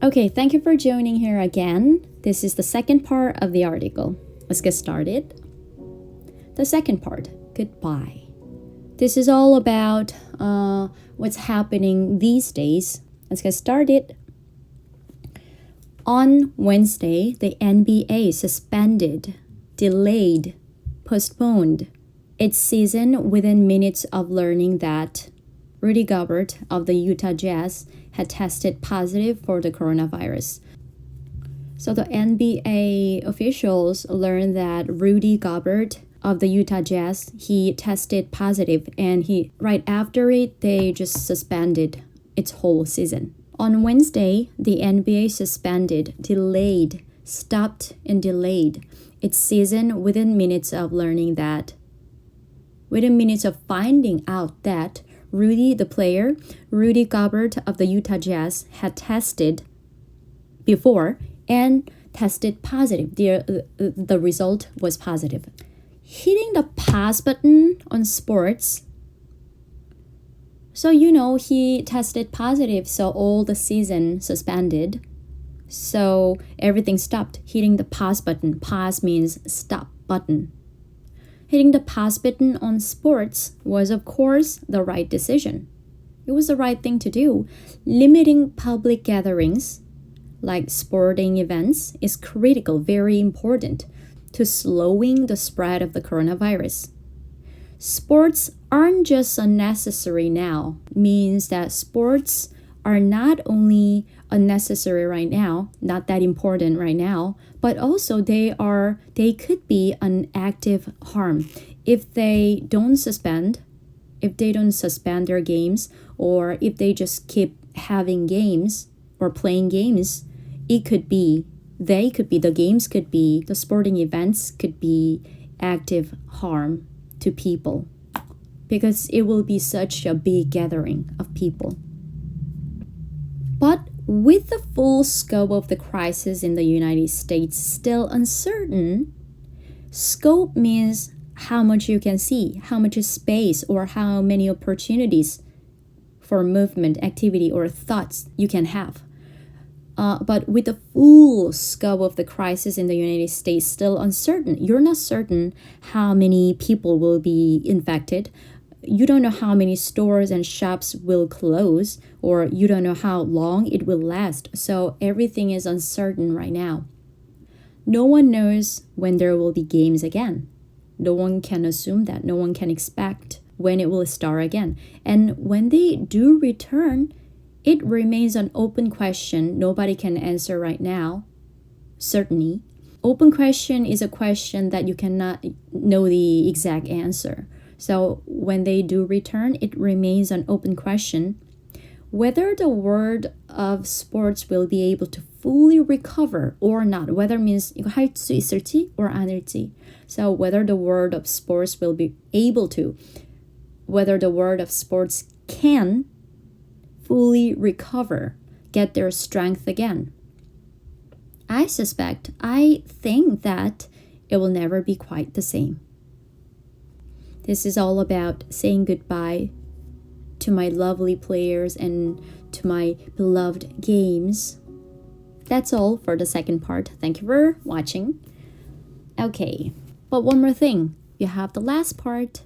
Okay, thank you for joining here again. This is the second part of the article. Let's get started. The second part, goodbye. This is all about what's happening these days. Let's get started. On Wednesday, the NBA suspended, delayed, postponed its season within minutes of learning that Rudy Gobert of the Utah Jazz had tested positive for the coronavirus. So the NBA officials learned that Rudy Gobert of the Utah Jazz, he tested positive, and right after it, they just suspended its whole season. On Wednesday, the NBA suspended, delayed, stopped, and delayed its season within minutes of learning that, within minutes of finding out that Rudy Gobert of the Utah Jazz had tested before and tested positive. The result was positive. Hitting the pause button on sports. So, he tested positive, so all the season suspended. So everything stopped. Hitting the pause button. Pause means stop button. Hitting the pause button on sports was, of course, the right decision. It was the right thing to do. Limiting public gatherings, like sporting events, is critical, very important, to slowing the spread of the coronavirus. Sports aren't just unnecessary now, means that sports are not only unnecessary right now, not that important right now, but also they could be an active harm if they don't suspend their games, or if they just keep having games or playing games. The sporting events could be active harm to people, because it will be such a big gathering of people. But with the full scope of the crisis in the United States still uncertain, scope means how much you can see, how much space or how many opportunities for movement, activity, or thoughts you can have. But with the full scope of the crisis in the United States still uncertain, you're not certain how many people will be infected. You don't know how many stores and shops will close, or you don't know how long it will last. So everything is uncertain right now. No one knows when there will be games again. No one can assume that. No one can expect when it will start again. And when they do return, it remains an open question. Nobody can answer right now. Certainly. Open question is a question that you cannot know the exact answer. So when they do return, it remains an open question. Whether the world of sports will be able to fully recover or not. Whether means 이거 할 수 있을지 or 아닐지. So whether the world of sports will be able to, whether the world of sports can fully recover, get their strength again. I think that it will never be quite the same. This is all about saying goodbye to my lovely players and to my beloved games. That's all for the second part. Thank you for watching. Okay, but one more thing. You have the last part.